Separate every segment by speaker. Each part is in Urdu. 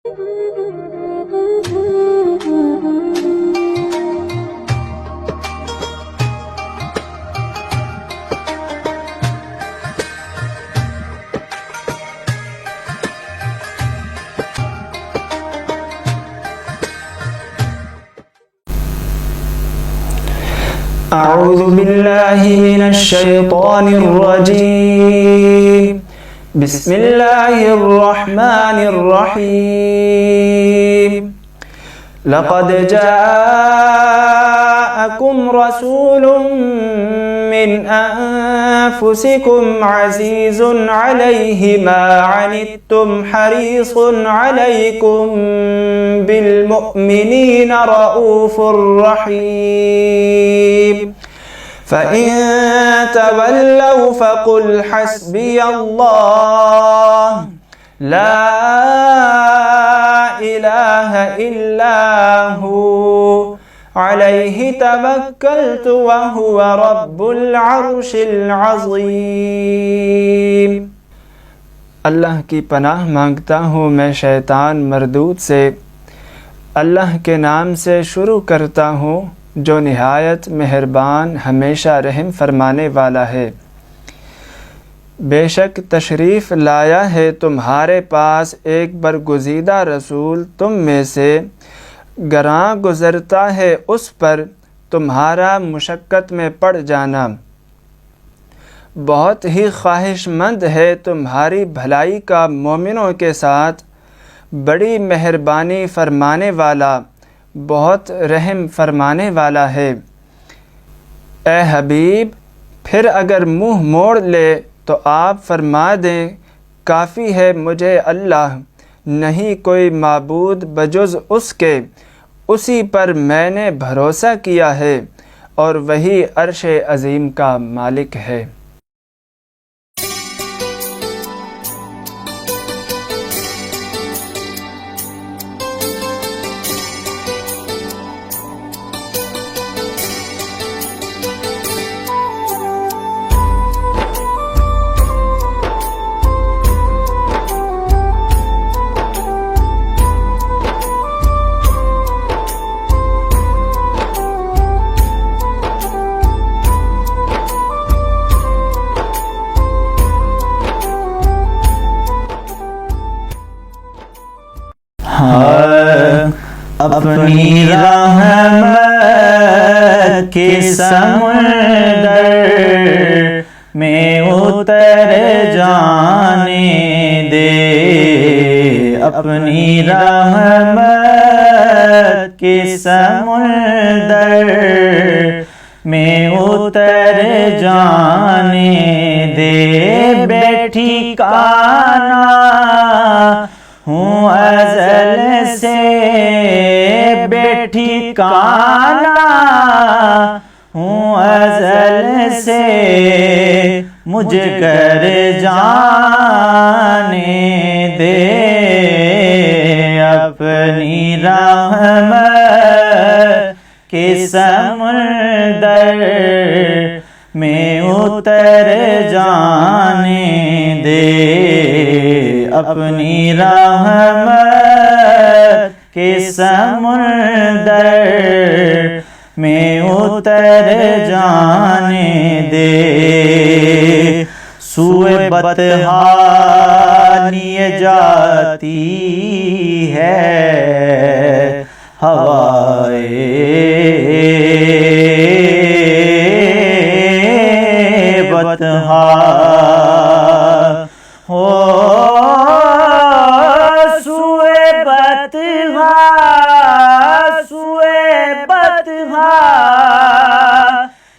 Speaker 1: أعوذ بالله من الشيطان الرجيم بسم الله الرحمن الرحيم لقد جاءكم رسول من أنفسكم عزيز عليه ما عنتم حريص عليكم بالمؤمنين رؤوف رحيم فإن تولوا فقل حسبي الله لا إله إلا هو عليه توكلت وهو رب العرش العظيم۔
Speaker 2: اللہ کی پناہ مانگتا ہوں میں شیطان مردود سے۔ اللہ کے نام سے شروع کرتا ہوں جو نہایت مہربان ہمیشہ رحم فرمانے والا ہے۔ بے شک تشریف لایا ہے تمہارے پاس ایک برگزیدہ رسول تم میں سے، گراں گزرتا ہے اس پر تمہارا مشقت میں پڑ جانا، بہت ہی خواہش مند ہے تمہاری بھلائی کا مومنوں کے ساتھ، بڑی مہربانی فرمانے والا، بہت رحم فرمانے والا ہے۔ اے حبیب، پھر اگر منہ موڑ لے تو آپ فرما دیں کافی ہے مجھے اللہ، نہیں کوئی معبود بجز اس کے، اسی پر میں نے بھروسہ کیا ہے اور وہی عرش عظیم کا مالک ہے۔
Speaker 1: اپنی رحمت کے سمندر میں اتر جانے دے، اپنی رحمت کے سمندر میں اتر جانے دے، بیٹھی کانا ہوں ازل سے، بیٹھی کانا ہوں ازل سے، مجھ کر جانے دے، اپنی رحمت کے سمندر میں اتر جانے دے، اپنی رحمت کے سمندر میں اتر جانے دے، سوئے بطحا لیے جاتی ہے ہوائے بطحا،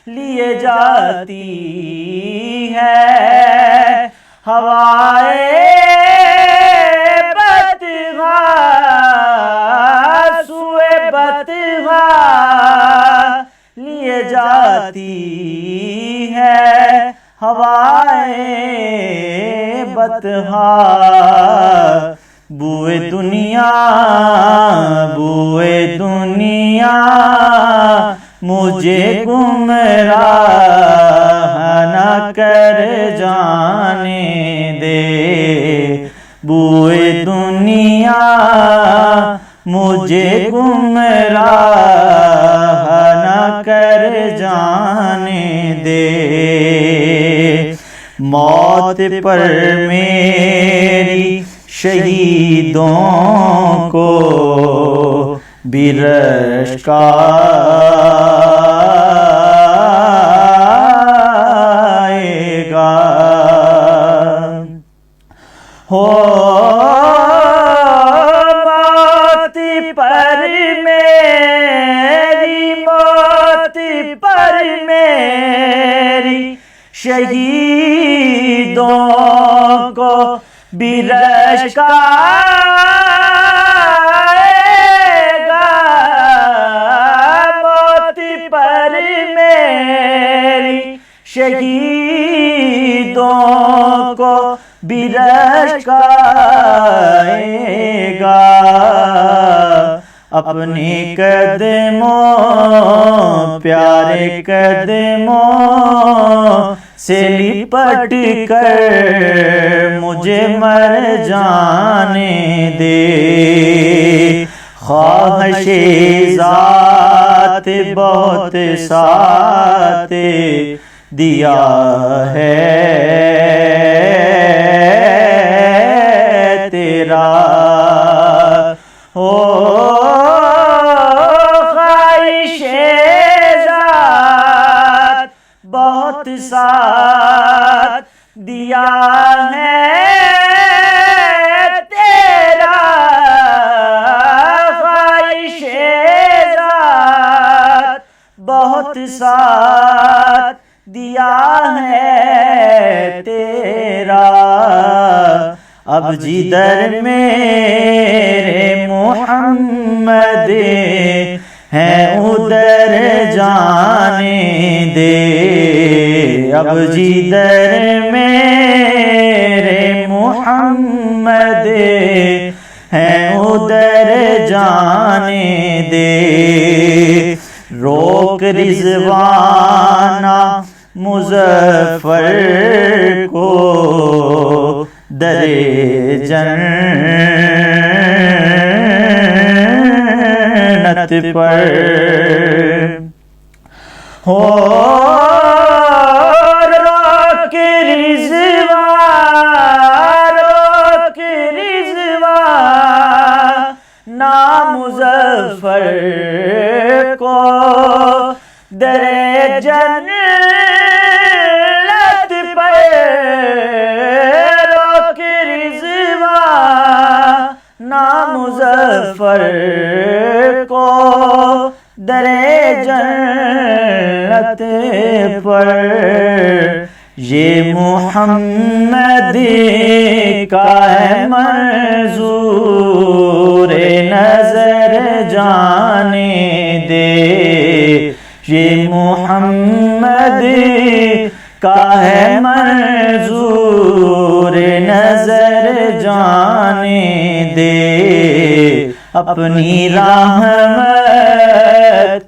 Speaker 1: لیے جاتی ہے ہوائے بطحا، سوئے بطحا لیے جاتی ہے ہوائے بطحا، بوئے دنیا بوئے دنیا مجھے گمراہ نہ کر جانے دے، بوئے دنیا مجھے گمراہ نہ کر جانے دے، موت پر میری شہیدوں کو بھی رشک آئے گا۔ ہو موت پر میری، موت پر میری شہیدوں کو بھی رشک آئے گا، موت پر میری شہیدوں کو بھی رشک آئے گا۔ اپنے قدموں، پیارے قدموں سے لپٹ کر مجھے مر جانے دے، خواہش ذات بہت ساتھ دیا ہے تیرا، ہو خواہش ذات بہت ساتھ دیا ہے تیرا، خواہش ذات بہت ساتھ دیا ہے تیرا۔ اب جدھر میرے محمد ہیں ادھر جانے دے، اب جدھر میرے محمد ہیں ادھر جانے دے، روک رضوانہ مظفر کو در جنت پر، ہو روک رضوان، روک رضوان نام مظفر کو در جنت پر، روک رضوان نام مظفر کو در جنت پر۔ یہ محمد کا ہے منظور نظر جانے دے، یہ محمد کا ہے منظور نظر جانے دے، اپنی رحمت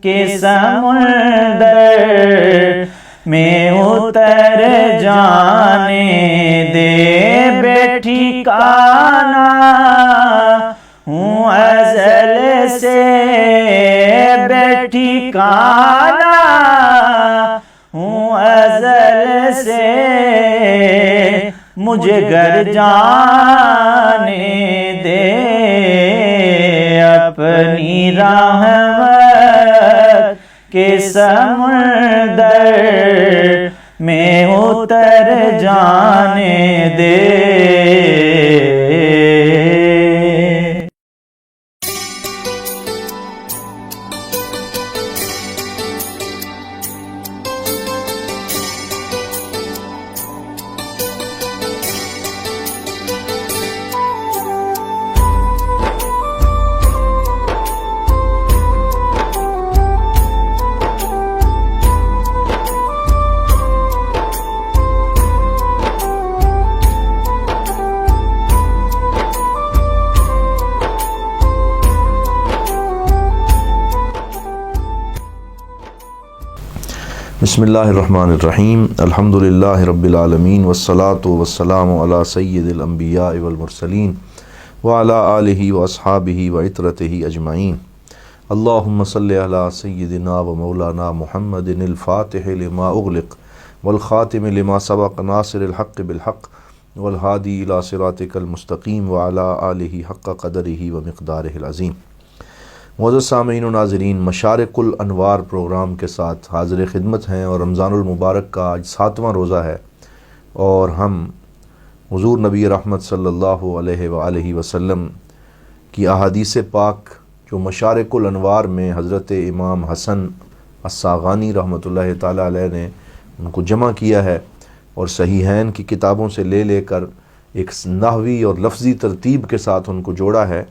Speaker 1: کے سمندر میں اتر جانے دے، بے ٹھکانہ ہوں ازل سے، بے ٹھکانہ ہوں ازل سے، مجھے گھر جانے دے، اپنی رحمت کے سمندر میں اتر جانے دے۔
Speaker 3: بسم اللہ الرحمن الرحیم، الحمدللہ رب العالمین، والصلاة والسلام علی سید الانبیاء والمرسلین، وعلی آلہ واصحابہ وعترتہ اجمعین۔ اللہم صلی علی سیدنا و مولانا محمد الفاتح لما اغلق والخاتم لما سبق ناصر الحق بالحق والہادی الی صراطک المستقیم وعلی آلہ حق قدرہ و مقدارہ العظیم۔ معزز سامعین و ناظرین، مشارق الانوار پروگرام کے ساتھ حاضر خدمت ہیں، اور رمضان المبارک کا آج 7واں روزہ ہے، اور ہم حضور نبی رحمت صلی اللہ علیہ وآلہ وسلم کی احادیث پاک جو مشارق الانوار میں حضرت امام حسن الصاغانی رحمۃ اللہ تعالیٰ علیہ نے ان کو جمع کیا ہے، اور صحیحین کی کتابوں سے لے کر ایک نحوی اور لفظی ترتیب کے ساتھ ان کو جوڑا ہے،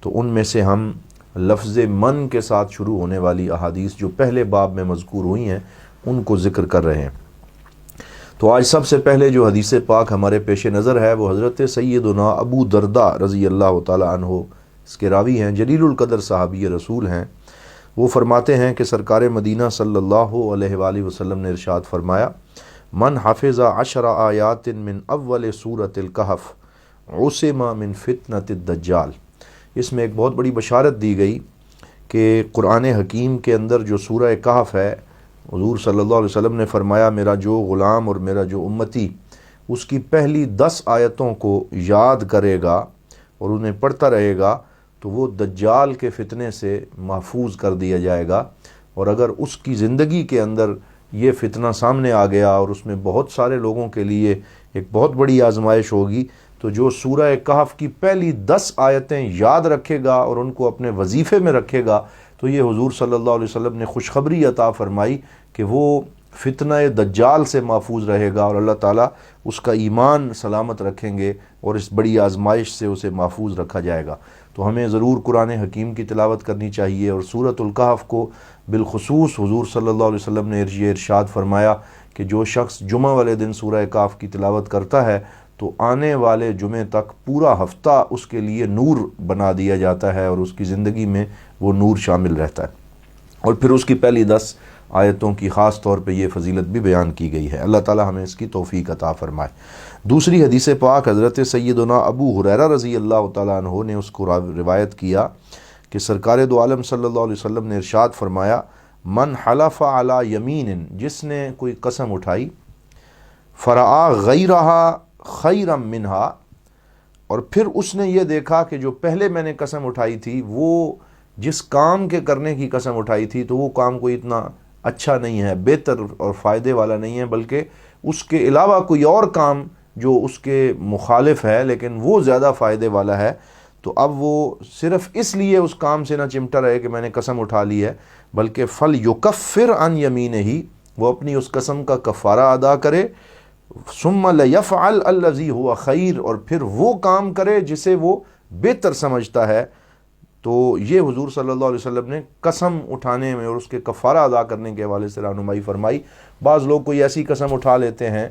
Speaker 3: تو ان میں سے ہم لفظ من کے ساتھ شروع ہونے والی احادیث جو پہلے باب میں مذکور ہوئی ہیں ان کو ذکر کر رہے ہیں۔ تو آج سب سے پہلے جو حدیث پاک ہمارے پیش نظر ہے وہ حضرت سیدنا ابو درداء رضی اللہ تعالی عنہ، اس کے راوی ہیں، جلیل القدر صحابی رسول ہیں۔ وہ فرماتے ہیں کہ سرکار مدینہ صلی اللہ علیہ وآلہ وسلم نے ارشاد فرمایا، من حفظ 10 آیات من اول سورۃ الکہف عصم من فتنۃ الدجال۔ اس میں ایک بہت بڑی بشارت دی گئی کہ قرآن حکیم کے اندر جو سورہ کہف ہے، حضور صلی اللہ علیہ وسلم نے فرمایا میرا جو غلام اور میرا جو امتی اس کی پہلی 10 آیتوں کو یاد کرے گا اور انہیں پڑھتا رہے گا تو وہ دجال کے فتنے سے محفوظ کر دیا جائے گا، اور اگر اس کی زندگی کے اندر یہ فتنہ سامنے آ گیا اور اس میں بہت سارے لوگوں کے لیے ایک بہت بڑی آزمائش ہوگی، تو جو سورہ کہف کی پہلی 10 آیتیں یاد رکھے گا اور ان کو اپنے وظیفے میں رکھے گا، تو یہ حضور صلی اللہ علیہ وسلم نے خوشخبری عطا فرمائی کہ وہ فتنہ دجال سے محفوظ رہے گا، اور اللہ تعالیٰ اس کا ایمان سلامت رکھیں گے اور اس بڑی آزمائش سے اسے محفوظ رکھا جائے گا۔ تو ہمیں ضرور قرآن حکیم کی تلاوت کرنی چاہیے، اور سورۃ الکہف کو بالخصوص حضور صلی اللہ علیہ وسلم نے یہ ارشاد فرمایا کہ جو شخص جمعہ والے دن سورہ کہف کی تلاوت کرتا ہے تو آنے والے جمعے تک پورا ہفتہ اس کے لیے نور بنا دیا جاتا ہے، اور اس کی زندگی میں وہ نور شامل رہتا ہے۔ اور پھر اس کی پہلی 10 آیتوں کی خاص طور پہ یہ فضیلت بھی بیان کی گئی ہے۔ اللہ تعالی ہمیں اس کی توفیق عطا فرمائے۔ دوسری حدیث پاک حضرت سیدنا ابو ہریرہ رضی اللہ تعالیٰ عنہ نے اس کو روایت کیا کہ سرکار دو عالم صلی اللہ علیہ وسلم نے ارشاد فرمایا، من حلف علی یمین، جس نے کوئی قسم اٹھائی، فرآ غیرہا خیرا منہا، اور پھر اس نے یہ دیکھا کہ جو پہلے میں نے قسم اٹھائی تھی وہ جس کام کے کرنے کی قسم اٹھائی تھی تو وہ کام کوئی اتنا اچھا نہیں ہے، بہتر اور فائدے والا نہیں ہے، بلکہ اس کے علاوہ کوئی اور کام جو اس کے مخالف ہے لیکن وہ زیادہ فائدے والا ہے، تو اب وہ صرف اس لیے اس کام سے نہ چمٹا رہے کہ میں نے قسم اٹھا لی ہے، بلکہ فَلْيُكَفِّرْ عَنْ يَمِينِهِ، وہ اپنی اس قسم کا کفارہ ادا کرے، ثُمَّ لَيَفْعَلْ الَّذِي هُوَ خَيْرٌ، اور پھر وہ کام کرے جسے وہ بہتر سمجھتا ہے۔ تو یہ حضور صلی اللہ علیہ وسلم نے قسم اٹھانے میں اور اس کے کفارہ ادا کرنے کے حوالے سے رہنمائی فرمائی۔ بعض لوگ کوئی ایسی قسم اٹھا لیتے ہیں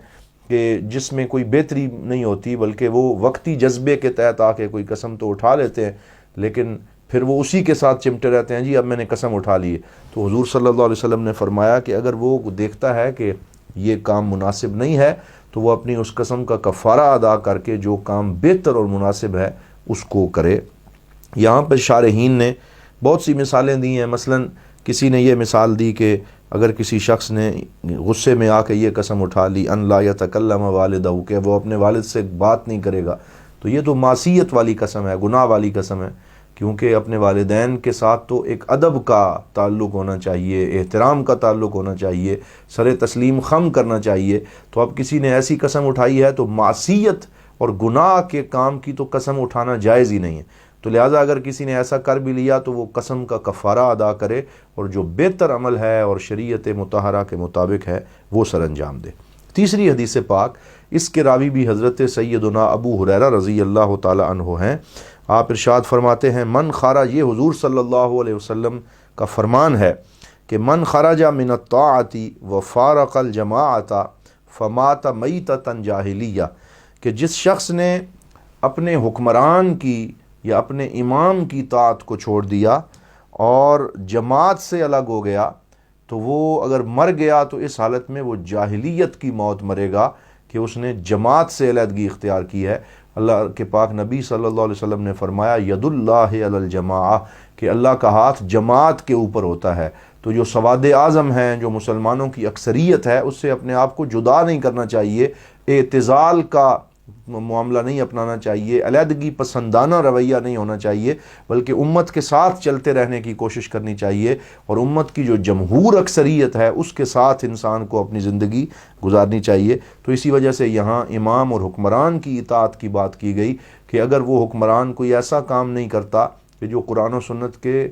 Speaker 3: کہ جس میں کوئی بہتری نہیں ہوتی، بلکہ وہ وقتی جذبے کے تحت آ کے کوئی قسم تو اٹھا لیتے ہیں لیکن پھر وہ اسی کے ساتھ چمٹے رہتے ہیں، جی اب میں نے قسم اٹھا لی ہے۔ تو حضور صلی اللہ علیہ وسلم نے فرمایا کہ اگر وہ دیکھتا ہے کہ یہ کام مناسب نہیں ہے تو وہ اپنی اس قسم کا کفارہ ادا کر کے جو کام بہتر اور مناسب ہے اس کو کرے۔ یہاں پر شارحین نے بہت سی مثالیں دی ہیں، مثلا کسی نے یہ مثال دی کہ اگر کسی شخص نے غصے میں آ کے یہ قسم اٹھا لی ان لا یتکلم والدہ، کہ وہ اپنے والد سے بات نہیں کرے گا، تو یہ تو معصیت والی قسم ہے، گناہ والی قسم ہے، کیونکہ اپنے والدین کے ساتھ تو ایک ادب کا تعلق ہونا چاہیے، احترام کا تعلق ہونا چاہیے، سر تسلیم خم کرنا چاہیے۔ تو اب کسی نے ایسی قسم اٹھائی ہے تو معصیت اور گناہ کے کام کی تو قسم اٹھانا جائز ہی نہیں ہے، تو لہٰذا اگر کسی نے ایسا کر بھی لیا تو وہ قسم کا کفارہ ادا کرے اور جو بہتر عمل ہے اور شریعت مطہرہ کے مطابق ہے وہ سر انجام دے۔ تیسری حدیث پاک، اس کے راوی بھی حضرت سیدنا ابو ہریرہ رضی اللہ تعالی عنہ ہیں۔ آپ ارشاد فرماتے ہیں، من خرج، یہ حضور صلی اللہ علیہ وسلم کا فرمان ہے کہ من خرج من الطاعۃ وفارق الجماعۃ فمات میتۃ جاہلیہ، کہ جس شخص نے اپنے حکمران کی یا اپنے امام کی طاعت کو چھوڑ دیا اور جماعت سے الگ ہو گیا تو وہ اگر مر گیا تو اس حالت میں وہ جاہلیت کی موت مرے گا کہ اس نے جماعت سے علیحدگی اختیار کی ہے۔ اللہ کے پاک نبی صلی اللہ علیہ وسلم نے فرمایا ید اللہ علی الجماعہ، کہ اللہ کا ہاتھ جماعت کے اوپر ہوتا ہے۔ تو جو سواد اعظم ہیں، جو مسلمانوں کی اکثریت ہے، اس سے اپنے آپ کو جدا نہیں کرنا چاہیے، اعتزال کا معاملہ نہیں اپنانا چاہیے، علیحدگی پسندانہ رویہ نہیں ہونا چاہیے، بلکہ امت کے ساتھ چلتے رہنے کی کوشش کرنی چاہیے، اور امت کی جو جمہور اکثریت ہے اس کے ساتھ انسان کو اپنی زندگی گزارنی چاہیے۔ تو اسی وجہ سے یہاں امام اور حکمران کی اطاعت کی بات کی گئی کہ اگر وہ حکمران کوئی ایسا کام نہیں کرتا کہ جو قرآن و سنت کے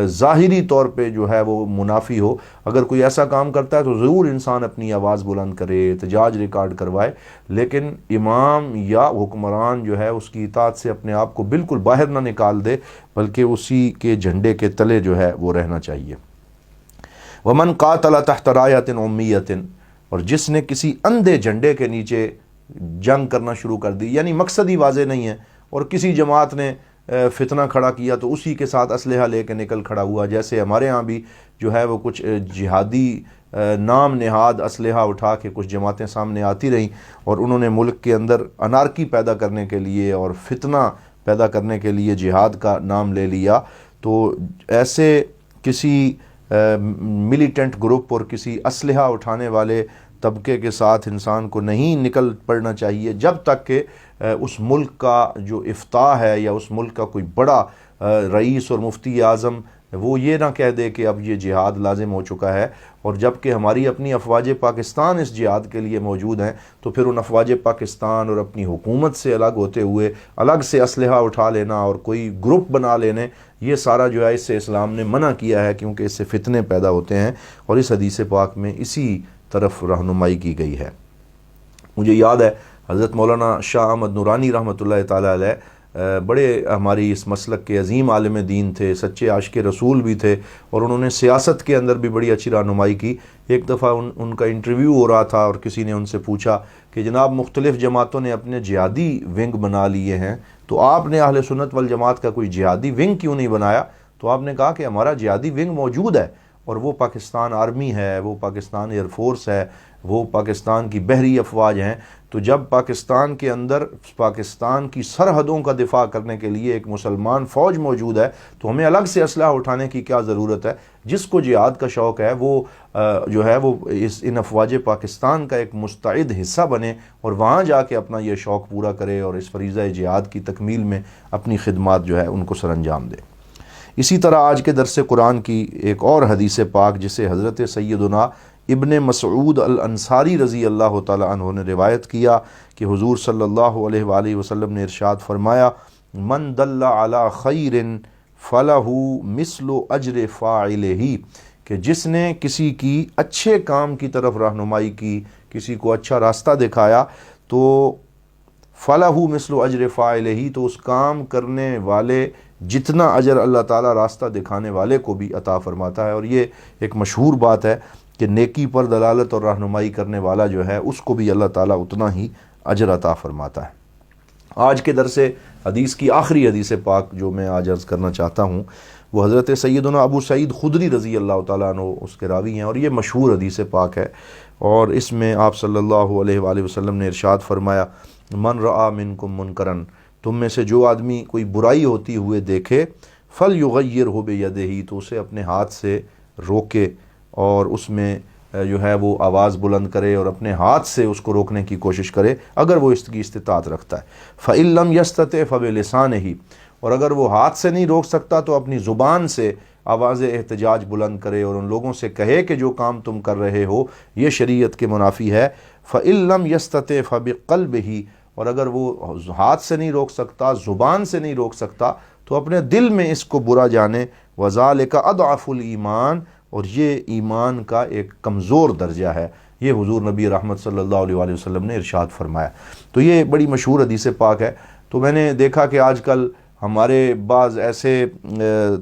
Speaker 3: ظاہری طور پہ جو ہے وہ منافی ہو، اگر کوئی ایسا کام کرتا ہے تو ضرور انسان اپنی آواز بلند کرے، احتجاج ریکارڈ کروائے، لیکن امام یا حکمران جو ہے اس کی اطاعت سے اپنے آپ کو بالکل باہر نہ نکال دے، بلکہ اسی کے جھنڈے کے تلے جو ہے وہ رہنا چاہیے۔ ومن قاتل تحت رایۃ امیۃ، اور جس نے کسی اندھے جھنڈے کے نیچے جنگ کرنا شروع کر دی، یعنی مقصد ہی واضح نہیں ہے، اور کسی جماعت نے فتنہ کھڑا کیا تو اسی کے ساتھ اسلحہ لے کے نکل کھڑا ہوا، جیسے ہمارے ہاں بھی جو ہے وہ کچھ جہادی نام نہاد اسلحہ اٹھا کے کچھ جماعتیں سامنے آتی رہیں، اور انہوں نے ملک کے اندر انارکی پیدا کرنے کے لیے اور فتنہ پیدا کرنے کے لیے جہاد کا نام لے لیا۔ تو ایسے کسی ملیٹنٹ گروپ اور کسی اسلحہ اٹھانے والے طبقے کے ساتھ انسان کو نہیں نکل پڑنا چاہیے جب تک کہ اس ملک کا جو افتاح ہے یا اس ملک کا کوئی بڑا رئیس اور مفتی اعظم وہ یہ نہ کہہ دے کہ اب یہ جہاد لازم ہو چکا ہے، اور جب کہ ہماری اپنی افواج پاکستان اس جہاد کے لیے موجود ہیں، تو پھر ان افواج پاکستان اور اپنی حکومت سے الگ ہوتے ہوئے الگ سے اسلحہ اٹھا لینا اور کوئی گروپ بنا لینے، یہ سارا جو ہے اس سے اسلام نے منع کیا ہے، کیونکہ اس سے فتنے پیدا ہوتے ہیں، اور اس حدیث پاک میں اسی طرف رہنمائی کی گئی ہے۔ مجھے یاد ہے حضرت مولانا شاہ احمد نورانی رحمۃ اللہ تعالیٰ علیہ بڑے ہماری اس مسلک کے عظیم عالم دین تھے، سچے عاشق رسول بھی تھے، اور انہوں نے سیاست کے اندر بھی بڑی اچھی رہنمائی کی۔ ایک دفعہ ان کا انٹرویو ہو رہا تھا اور کسی نے ان سے پوچھا کہ جناب مختلف جماعتوں نے اپنے جہادی ونگ بنا لیے ہیں، تو آپ نے اہل سنت والجماعت کا کوئی جہادی ونگ کیوں نہیں بنایا؟ تو آپ نے کہا کہ ہمارا جہادی ونگ موجود ہے، اور وہ پاکستان آرمی ہے، وہ پاکستان ایئر فورس ہے، وہ پاکستان کی بحری افواج ہیں۔ تو جب پاکستان کے اندر پاکستان کی سرحدوں کا دفاع کرنے کے لیے ایک مسلمان فوج موجود ہے، تو ہمیں الگ سے اسلحہ اٹھانے کی کیا ضرورت ہے؟ جس کو جہاد کا شوق ہے وہ جو ہے وہ ان افواج پاکستان کا ایک مستعد حصہ بنے، اور وہاں جا کے اپنا یہ شوق پورا کرے اور اس فریضہ جہاد کی تکمیل میں اپنی خدمات جو ہے ان کو سر انجام دے۔ اسی طرح آج کے درس قرآن کی ایک اور حدیث پاک جسے حضرت سیدنا ابن مسعود الانصاری رضی اللہ تعالی عنہ نے روایت کیا کہ حضور صلی اللہ علیہ وآلہ وسلم نے ارشاد فرمایا من دل علی خیر فلہ مثل اجر فاعلہ، کہ جس نے کسی کی اچھے کام کی طرف رہنمائی کی، کسی کو اچھا راستہ دکھایا، تو فلہ مثل اجر فاعلہ، تو اس کام کرنے والے جتنا اجر اللہ تعالیٰ راستہ دکھانے والے کو بھی عطا فرماتا ہے۔ اور یہ ایک مشہور بات ہے کہ نیکی پر دلالت اور رہنمائی کرنے والا جو ہے اس کو بھی اللہ تعالیٰ اتنا ہی اجر عطا فرماتا ہے۔ آج کے درس حدیث کی آخری حدیث پاک جو میں آج عرض کرنا چاہتا ہوں وہ حضرت سیدنا ابو سعید خدری رضی اللہ تعالیٰ عنہ اس کے راوی ہیں، اور یہ مشہور حدیث پاک ہے، اور اس میں آپ صلی اللہ علیہ وآلہ وسلم نے ارشاد فرمایا من رعا منکم منکرن، تم میں سے جو آدمی کوئی برائی ہوتی ہوئے دیکھے فلیغیرہ بیدہ، تو اسے اپنے ہاتھ سے روکے اور اس میں جو ہے وہ آواز بلند کرے اور اپنے ہاتھ سے اس کو روکنے کی کوشش کرے اگر وہ اس کی استطاعت رکھتا ہے۔ فَإِن لَمْ يَسْتَطِعْ فَبِلِسَانِهِ، اور اگر وہ ہاتھ سے نہیں روک سکتا تو اپنی زبان سے آواز احتجاج بلند کرے اور ان لوگوں سے کہے کہ جو کام تم کر رہے ہو یہ شریعت کے منافی ہے۔ فَإِن لَمْ يَسْتَطِعْ فَبِقَلْبِهِ، اور اگر وہ ہاتھ سے نہیں روک سکتا، زبان سے نہیں روک سکتا، تو اپنے دل میں اس کو برا جانے۔ وَذَلِكَ أَضْعَفُ الْإِيمَانِ، اور یہ ایمان کا ایک کمزور درجہ ہے، یہ حضور نبی رحمت صلی اللہ علیہ وآلہ وسلم نے ارشاد فرمایا۔ تو یہ بڑی مشہور حدیث پاک ہے۔ تو میں نے دیکھا کہ آج کل ہمارے بعض ایسے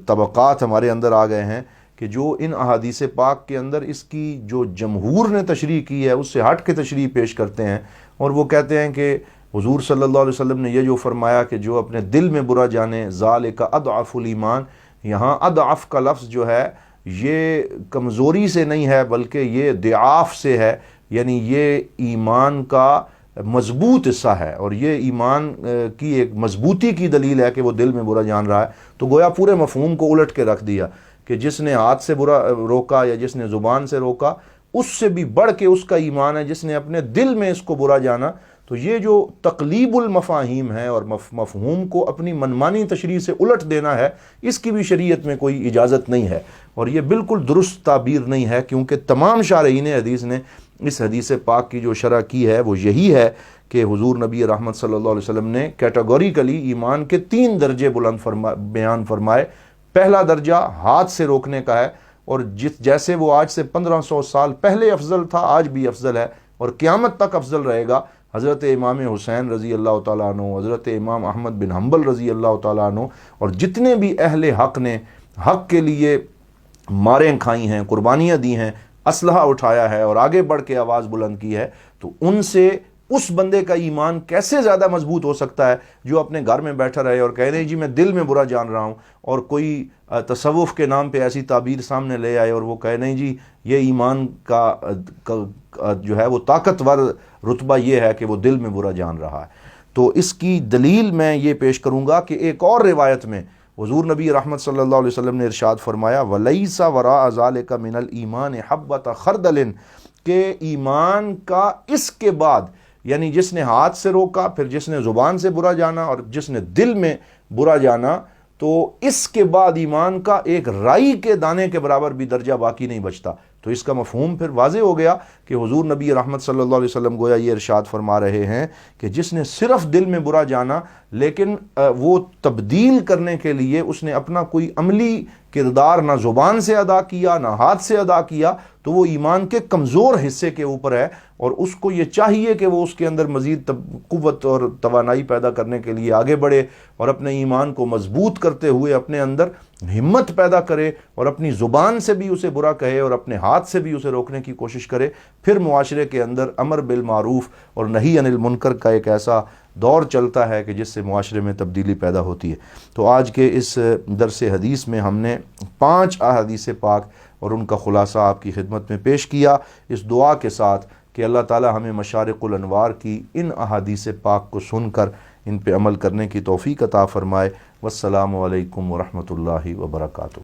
Speaker 3: طبقات ہمارے اندر آ گئے ہیں کہ جو ان احادیث پاک کے اندر اس کی جو جمہور نے تشریح کی ہے اس سے ہٹ کے تشریح پیش کرتے ہیں، اور وہ کہتے ہیں کہ حضور صلی اللہ علیہ وسلم نے یہ جو فرمایا کہ جو اپنے دل میں برا جانے ذالک اضعف الایمان، یہاں اضعف کا لفظ جو ہے یہ کمزوری سے نہیں ہے بلکہ یہ ضعاف سے ہے، یعنی یہ ایمان کا مضبوط حصہ ہے، اور یہ ایمان کی ایک مضبوطی کی دلیل ہے کہ وہ دل میں برا جان رہا ہے، تو گویا پورے مفہوم کو الٹ کے رکھ دیا کہ جس نے ہاتھ سے برا روکا یا جس نے زبان سے روکا، اس سے بھی بڑھ کے اس کا ایمان ہے جس نے اپنے دل میں اس کو برا جانا۔ تو یہ جو تقلیب المفاہیم ہے اور مفہوم کو اپنی منمانی تشریح سے الٹ دینا ہے، اس کی بھی شریعت میں کوئی اجازت نہیں ہے، اور یہ بالکل درست تعبیر نہیں ہے، کیونکہ تمام شارحین حدیث نے اس حدیث پاک کی جو شرح کی ہے وہ یہی ہے کہ حضور نبی رحمت صلی اللہ علیہ وسلم نے کیٹاگوریکلی ایمان کے 3 درجے بیان فرمائے۔ پہلا درجہ ہاتھ سے روکنے کا ہے، اور جیسے وہ آج سے 1500 سال پہلے افضل تھا، آج بھی افضل ہے اور قیامت تک افضل رہے گا۔ حضرت امام حسین رضی اللہ تعالیٰ عنہ، حضرت امام احمد بن حنبل رضی اللہ تعالیٰ عنہ، اور جتنے بھی اہل حق نے حق کے لیے ماریں کھائی ہیں، قربانیاں دی ہیں، اسلحہ اٹھایا ہے اور آگے بڑھ کے آواز بلند کی ہے، تو ان سے اس بندے کا ایمان کیسے زیادہ مضبوط ہو سکتا ہے جو اپنے گھر میں بیٹھا رہے اور کہہ دیں جی میں دل میں برا جان رہا ہوں، اور کوئی تصوف کے نام پہ ایسی تعبیر سامنے لے آئے اور وہ کہہ دیں جی یہ ایمان کا جو ہے وہ طاقتور رتبہ یہ ہے کہ وہ دل میں برا جان رہا ہے۔ تو اس کی دلیل میں یہ پیش کروں گا کہ ایک اور روایت میں حضور نبی رحمت صلی اللہ علیہ وسلم نے ارشاد فرمایا وَلَيْسَ وَرَاءَ ذَلِكَ مِنَ الْإِيمَانِ حَبَّةَ خَرْدَلٍ، کہ ایمان کا اس کے بعد، یعنی جس نے ہاتھ سے روکا، پھر جس نے زبان سے برا جانا اور جس نے دل میں برا جانا، تو اس کے بعد ایمان کا ایک رائی کے دانے کے برابر بھی درجہ باقی نہیں بچتا۔ تو اس کا مفہوم پھر واضح ہو گیا کہ حضور نبی رحمت صلی اللہ علیہ وسلم گویا یہ ارشاد فرما رہے ہیں کہ جس نے صرف دل میں برا جانا لیکن وہ تبدیل کرنے کے لیے اس نے اپنا کوئی عملی کردار نہ زبان سے ادا کیا نہ ہاتھ سے ادا کیا، تو وہ ایمان کے کمزور حصے کے اوپر ہے، اور اس کو یہ چاہیے کہ وہ اس کے اندر مزید قوت اور توانائی پیدا کرنے کے لیے آگے بڑھے اور اپنے ایمان کو مضبوط کرتے ہوئے اپنے اندر ہمت پیدا کرے اور اپنی زبان سے بھی اسے برا کہے اور اپنے ہاتھ سے بھی اسے روکنے کی کوشش کرے۔ پھر معاشرے کے اندر امر بالمعروف اور نہی عن المنکر کا ایک ایسا دور چلتا ہے کہ جس سے معاشرے میں تبدیلی پیدا ہوتی ہے۔ تو آج کے اس درس حدیث میں ہم نے 5 احادیث پاک اور ان کا خلاصہ آپ کی خدمت میں پیش کیا، اس دعا کے ساتھ کہ اللہ تعالی ہمیں مشارق الانوار کی ان احادیث پاک کو سن کر ان پہ عمل کرنے کی توفیق عطا فرمائے۔ والسلام علیکم ورحمۃ اللہ وبرکاتہ۔